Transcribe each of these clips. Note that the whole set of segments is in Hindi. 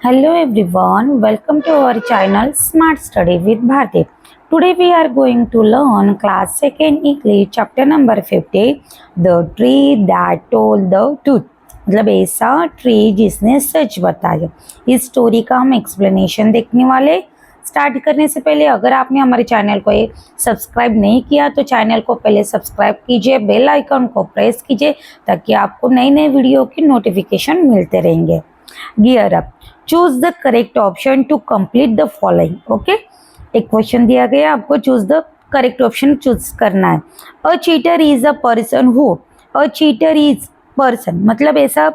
Hello everyone, welcome to our channel Smart Study with Bharti. Today we are going to learn class 2nd English chapter number 50, The Tree That Told the Truth. मतलब ऐसा ट्री जिसने सच बताया। इस स्टोरी का हम एक्सप्लेनेशन देखने वाले। स्टार्ट करने से पहले अगर आपने हमारे चैनल को सब्सक्राइब नहीं किया तो चैनल को पहले सब्सक्राइब कीजिए, बेल आइकन को प्रेस कीजिए ताकि आपको नई नई वीडियो की नोटिफिकेशन मिलते रहेंगे। Gear up, choose the correct option to complete the following. Okay, एक क्वेश्चन दिया गया, आपको choose the correct option choose करना है। A cheater is a person who, a cheater is person मतलब ऐसा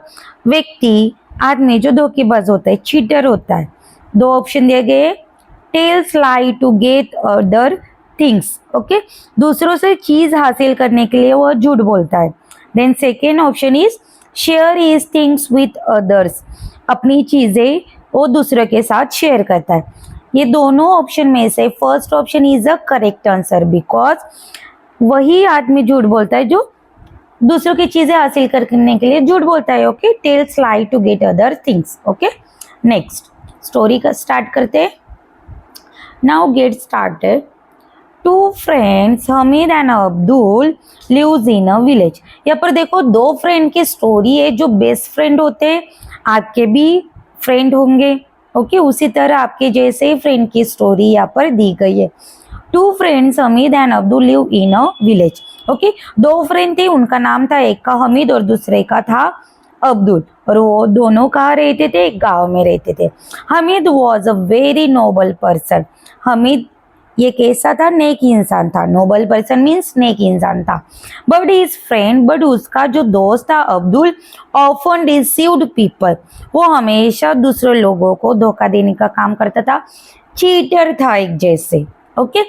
व्यक्ति, आदमी जो धोखेबाज होता है, चीटर होता है। दो ऑप्शन दिए गए, tells lie to get other things. Okay, दूसरों से चीज हासिल करने के लिए वो झूठ बोलता है। Then second option is share his things with others, अपनी चीजें वो दूसरों के साथ शेयर करता है। ये दोनों ऑप्शन में से first option is a correct answer, because वही आदमी झूठ बोलता है जो दूसरों की चीजें हासिल करने के लिए झूठ बोलता है। Okay, tells lie to get other things. Okay, next story का स्टार्ट करते हैं। Now get started. Two friends Hamid and Abdul lives in a village. यहाँ पर देखो दो फ्रेंड की स्टोरी है। जो बेस्ट फ्रेंड होते हैं आपके भी फ्रेंड होंगे। ओके, उसी तरह आपके जैसे फ्रेंड की स्टोरी यहाँ पर दी गई है। Two friends Hamid and Abdul live in a village. Okay, दो फ्रेंड थे, उनका नाम था, एक का हमीद और दूसरे का था अब्दुल, और वो दोनों कहाँ रहते थे? एक गांव में रहते थे। Hamid was a very noble person. Hamid ये कैसा था? नेक इंसान था। नोबल पर्सन मीन्स नेक इंसान था। बट हिज फ्रेंड, बट उसका जो दोस्त था अब्दुल, ऑफन डिसीव्ड पीपल, वो हमेशा दूसरे लोगों को धोखा देने का काम करता था। चीटर था एक जैसे। Okay,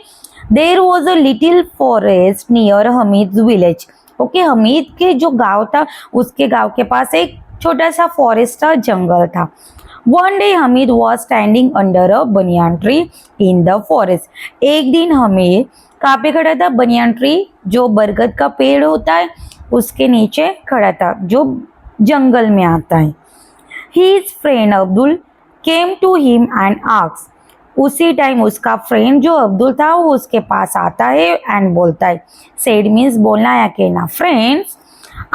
there was a little forest near Hamid village. Okay, Hamid के जो गांव था उसके गांव के पास एक छोटा सा फॉरेस्ट था, जंगल था। One day Hamid was standing under a banyan tree in the forest. एक दिन हमीद कहाँ पे खड़ा था? बनियान ट्री, जो बरगद का पेड़ होता है, उसके नीचे खड़ा था, जो जंगल में आता है। His friend Abdul came to him and asked. उसी टाइम उसका फ्रेंड जो अब्दुल था वो उसके पास आता है एंड बोलता है, said means बोलना या कहना। Friends,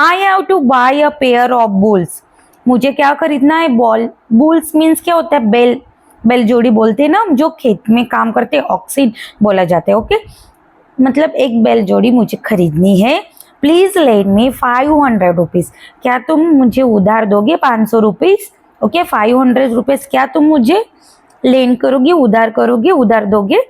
I have to buy a pair of bulls. मुझे क्या खरीदना है? बॉल। बुल्स मीन्स क्या होता है? बैल, बैल जोड़ी बोलते हैं ना, जो खेत में काम करते हैं, ऑक्सिन बोला जाता है। ओके, मतलब एक बैल जोड़ी मुझे खरीदनी है। Please let me 500 rupees. क्या तुम मुझे उधार दोगे? 500 रुपीज। ओके, 500 रुपीज क्या तुम मुझे लेन करोगे, उधार करोगे, उधार दोगे?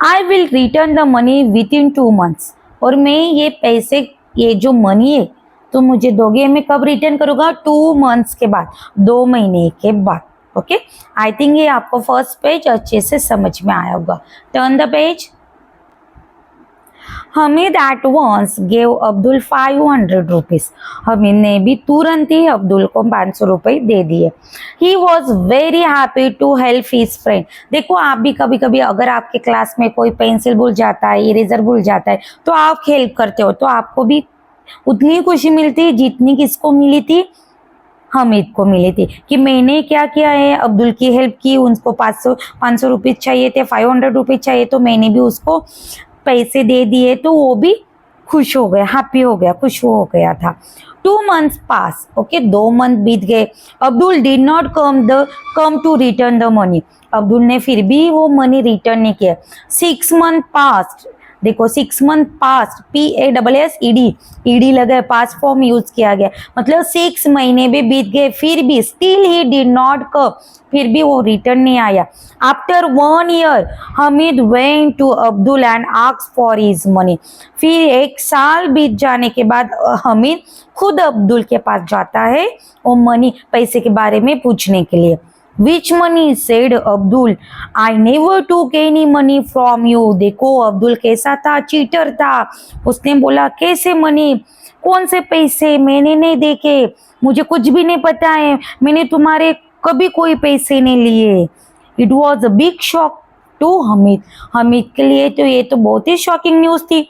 I will return the money with in 2 months। और मैं ये पैसे, ये जो मनी है तो मुझे दोगे, मैं कब रिटर्न करूंगा? 2 months के बाद, 2 महीने के बाद। ओके, आई थिंक ये आपको फर्स्ट पेज अच्छे से समझ में आया होगा। Turn the page. Hamid at once gave Abdul 500 rupees. Hamid ने भी तुरंत ही अब्दुल को 500 रुपए दे दिए। He was very happy to help his friend. देखो आप भी कभी कभी अगर आपके क्लास में कोई पेंसिल भूल जाता है, इरेजर भूल जाता है, तो आप हेल्प करते हो, तो आपको भी उतनी खुशी मिलती है जितनी किसको मिली थी? हमीद को मिली थी, कि मैंने क्या किया है, अब्दुल की हेल्प की, उनको 500 रुपीज चाहिए थे, 500 रुपीज चाहिए, तो मैंने भी उसको पैसे दे दिए, तो वो भी खुश हो गया, हैप्पी हो गया, खुश हो गया था। 2 months पास। ओके, 2 month बीत गए। Abdul did not come to return the money. Abdul ने फिर भी वो मनी रिटर्न नहीं किया। 6 month पास। देखो 6 month पास्ट, PASSED, ईडी लगा, पास्ट फॉर्म यूज किया गया, मतलब 6 महीने भी बीत गए, फिर भी still he did not come, फिर भी वो रिटर्न नहीं आया। After 1 year Hamid went to Abdul and asked for his money. फिर 1 साल बीत जाने के बाद हमीद खुद अब्दुल के पास जाता है वो मनी, पैसे के बारे में पूछने के लिए। Which money? said Abdul. I never took any money from you. देखो अब्दुल कैसा था? चीटर था। उसने बोला कैसे मनी? कौन से पैसे? मैंने नहीं देखे, मुझे कुछ भी नहीं पता है, मैंने तुम्हारे कभी कोई पैसे नहीं लिए। It was a big shock to Hamid. Hamid के लिए तो ये तो बहुत ही शॉकिंग न्यूज थी,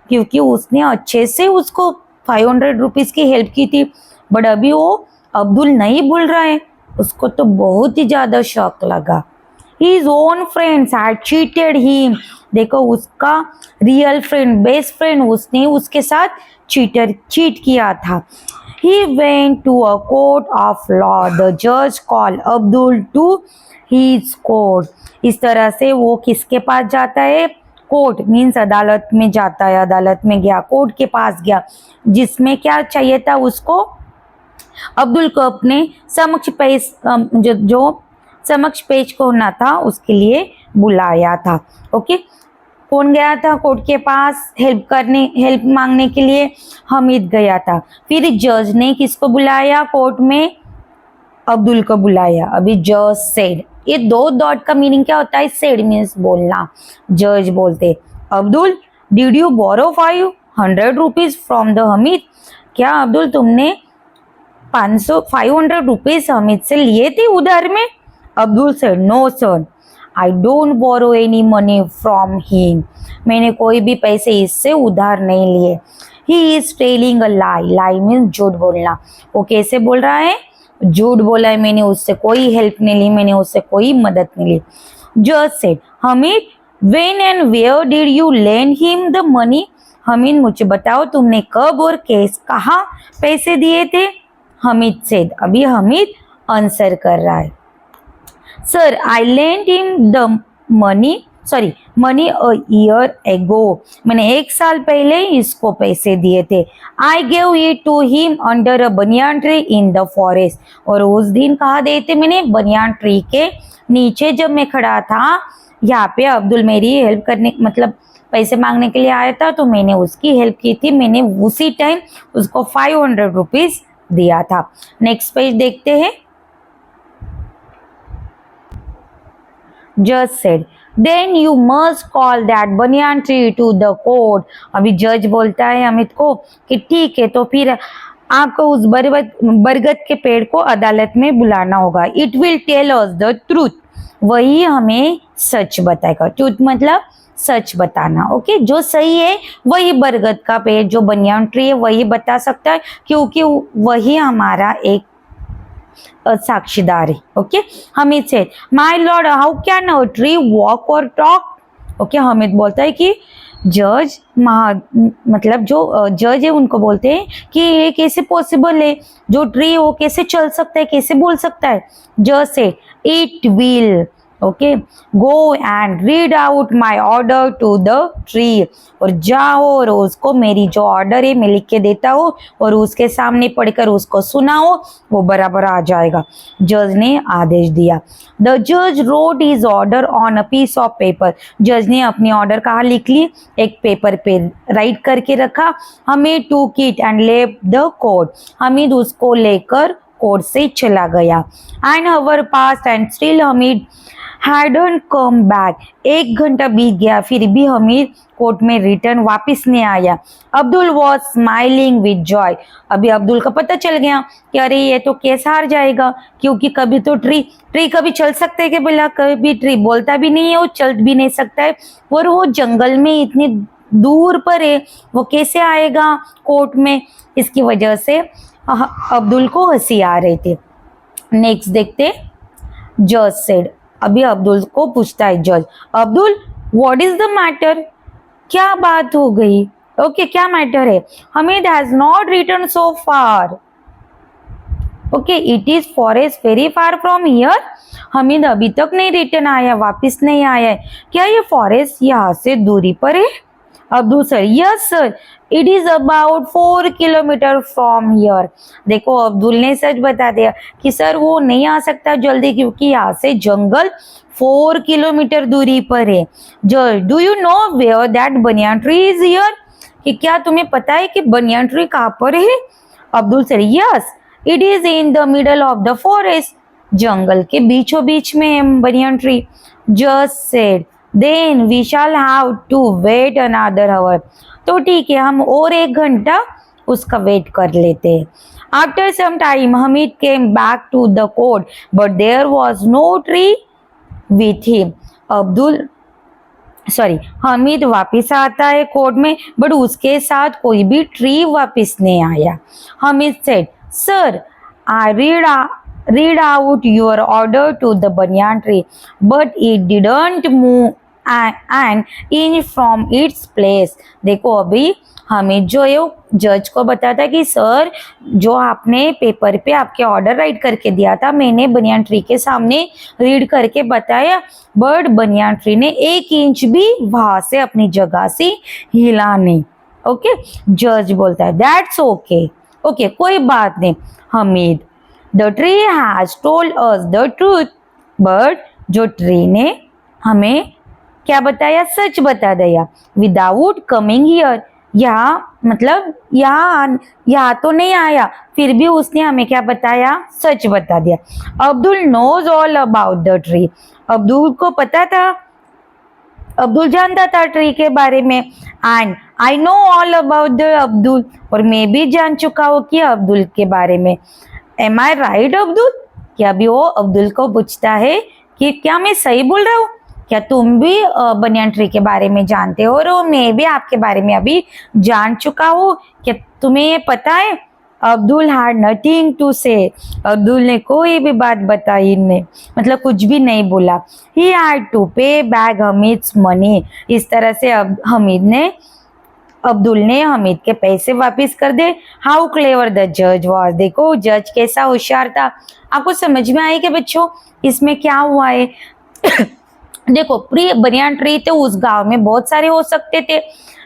क्योंकि उसने अच्छे से उसको 500 रुपीज की हेल्प की थी, बट अभी वो अब्दुल नहीं भूल रहा है। उसको तो बहुत ही ज्यादा शौक लगा। His own friends had cheated him. देखो उसका रियल फ्रेंड, बेस्ट फ्रेंड, उसने उसके साथ चीट किया था। He went to a court of law. The judge called Abdul to his court. इस तरह से वो किसके पास जाता है? कोर्ट मीन्स अदालत में जाता है, अदालत में गया, कोर्ट के पास गया, जिसमें क्या चाहिए था उसको? अब्दुल को अपने समक्ष पेश जो समक्ष पेश होना था उसके लिए बुलाया था। ओके, कौन गया था कोर्ट के पास? हेल्प मांगने के लिए हमीद गया था। फिर जज ने किसको बुलाया कोर्ट में? अब्दुल को बुलाया। अभी जज सेड, ये दो डॉट का मीनिंग क्या होता है? सेड मीन्स बोलना। जज बोलते, Abdul did you borrow 500 rupees from the Hamid? क्या अब्दुल तुमने 500 रुपीज हमीद से लिए थे उधार में? Abdul said, no sir, I don't borrow any money from him. मैंने कोई भी पैसे इससे उधार नहीं लिए। He is telling a lie. Lie means झूठ बोलना। वो कैसे बोल रहा है? झूठ बोला है, मैंने उससे कोई हेल्प नहीं ली, मैंने उससे कोई मदद नहीं ली। जज said, Hamid when and where did you lend him the money? Hamid मुझे बताओ तुमने कब और कहाँ पैसे दिए थे? हमीद सेड, अभी हमीद आंसर कर रहा है, sir I lend him the money a year ago. मैंने 1 साल पहले इसको पैसे दिए थे। I gave it to him under a banyan tree in the forest. और उस दिन कहा दिए थे मैंने? बनियान ट्री के नीचे जब मैं खड़ा था, यहाँ पे अब्दुल मेरी हेल्प करने मतलब पैसे मांगने के लिए आया था, तो मैंने उसकी हेल्प की थी। मैंने उसी टाइम उसको 500 रुपीज दिया था। नेक्स्ट पेज देखते हैं। जज said, then you must call that banyan tree to the court. अभी जज बोलता है अमित को कि ठीक है, तो फिर आपको उस बरगद के पेड़ को अदालत में बुलाना होगा। It will tell us the truth. वही हमें सच बताएगा। ट्रूथ मतलब सच बताना। ओके, जो सही है वही बरगद का पेड़, जो बनियान ट्री है वही बता सकता है, क्योंकि वही हमारा एक साक्षीदार है। ओके, हमीद से, my Lord how can a tree walk और टॉक? ओके, हमीद बोलता है कि जज मतलब जो जज है उनको बोलते हैं कि ये कैसे पॉसिबल है, जो ट्री वो कैसे चल सकता है, कैसे बोल सकता है? जज से, it will okay go and read out my order to the tree. और जाओ और उसको मेरी जो ऑर्डर है मैं लिख के देता हूँ और उसके सामने पढ़कर उसको सुनाओ, वो बराबर आ जाएगा। जज ने आदेश दिया। द जज road his order on a piece of paper. जज ने अपनी ऑर्डर कहाँ लिख ली? एक पेपर पे राइट करके रखा। Hamid took it and left the court. Hamid उसको लेकर कोर्ट से चला गया। And hour passed and still Hamid hadn't come back। 1 घंटा बीत गया, फिर भी हमीद कोर्ट में रिटर्न वापस नहीं आया। Abdul was smiling with Joy. अभी अब्दुल को पता चल गया कि अरे ये तो केस हार जाएगा, क्योंकि कभी तो ट्री कभी चल सकता है कि बोला, कभी ट्री बोलता भी नहीं है, वो चल भी नहीं सकता है, और वो जंगल में इतनी दूर पर है, वो कैसे आएगा कोर्ट में? इसकी वजह से अब्दुल को हंसी आ रही थी। नेक्स्ट देखते। जज सेड, अभी अब्दुल को पूछता है जज, Abdul what is the matter? क्या बात हो गई? ओके, क्या मैटर है? Hamid has not return so far. Okay, it is forest very far from here. Hamid अभी तक नहीं रिटर्न आया, वापस नहीं आया है। क्या ये फॉरेस्ट यहाँ से दूरी पर है? Abdul sir, yes sir, it is about 4 kilometre from here. देखो अब्दुल ने सच बता दिया कि सर वो नहीं आ सकता जल्दी, क्योंकि यहाँ से जंगल 4 किलोमीटर दूरी पर है। जज, do you know where that banyan tree is here? कि क्या तुम्हें पता है कि बनियान ट्री कहाँ पर है? Abdul sir, yes, it is in the middle of the forest. जंगल के बीचों बीच में है बनियान ट्री। जज said, then we shall have to wait another hour. तो ठीक है, हम और 1 घंटा उसका वेट कर लेते हैं। After some time Hamid came back to the court but there was no tree with him. Hamid वापिस आता है कोर्ट में, बट उसके साथ कोई भी ट्री वापिस नहीं आया। Hamid said, sir I read read out your order to the banyan tree, but it didn't move an inch from its place. देखो अभी हमें जो है जज को बताता कि सर जो आपने पेपर पे आपके ऑर्डर राइट करके दिया था मैंने बनियान ट्री के सामने रीड करके बताया, बट बनियान ट्री ने 1 इंच भी वहां से अपनी जगह से हिला नहीं. ओके, जज बोलता है दैट्स ओके. ओके, कोई बात नहीं Hamid. The tree has told us the truth, but जो ट्री ने हमें क्या बताया, सच बता दिया. विदाउट कमिंग हियर, यहाँ मतलब यहाँ तो नहीं आया, फिर भी उसने हमें क्या बताया, सच बता दिया. Abdul knows all about the tree. Abdul को पता था, अब्दुल जानता था ट्री के बारे में. And I know all about the Abdul, और मैं भी जान चुका हूँ कि अब्दुल के बारे में. एम आई राइट अब्दुल? क्या भी वो अब्दुल को पूछता है कि क्या मैं सही बोल रहा हूँ, क्या तुम भी बनियान ट्री के बारे में जानते हो, और मैं भी आपके बारे में अभी जान चुका हूँ, क्या तुम्हें ये पता है. अब्दुल हैड नथिंग टू से. अब्दुल ने कोई भी बात बताई नहीं, मतलब कुछ भी नहीं बोला. ही हैड टू पे बैक हमीद्स मनी. इस तरह से अब्दुल ने हमीद के पैसे वापस कर दे. हाउ क्लेवर द जज वॉज. देखो जज कैसा होशियार था. आपको समझ में आए कि बच्चों इसमें क्या हुआ है. देखो प्री बनियान ट्री तो उस गांव में बहुत सारे हो सकते थे,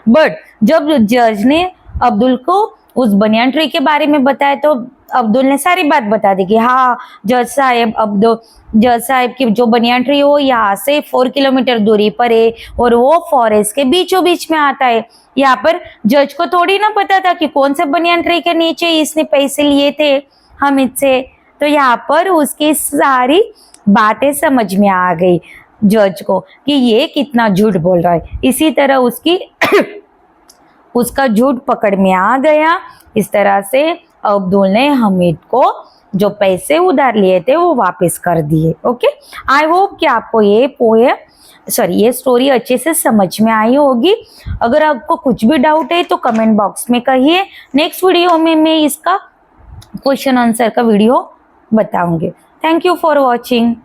बट जब जज ने अब्दुल को उस बनियान ट्री के बारे में बताया तो अब्दुल ने सारी बात बता दी कि हाँ जज साहब की जो बनियान ट्री हो यहाँ से 4 किलोमीटर दूरी पर है और वो फॉरेस्ट के बीचों बीच में आता है. यहाँ पर जज को थोड़ी ना पता था कि कौन से बनियान ट्री के नीचे इसने पैसे लिए थे हमीद से. तो यहाँ पर उसकी सारी बातें समझ में आ गई जज को कि ये कितना झूठ बोल रहा है. इसी तरह उसका झूठ पकड़ में आ गया. इस तरह से अब्दुल ने हमीद को जो पैसे उधार लिए थे वो वापस कर दिए. ओके, आई होप कि आपको ये स्टोरी अच्छे से समझ में आई होगी. अगर आपको कुछ भी डाउट है तो कमेंट बॉक्स में कहिए. नेक्स्ट वीडियो में मैं इसका क्वेश्चन आंसर का वीडियो बताऊंगी. Thank you for watching.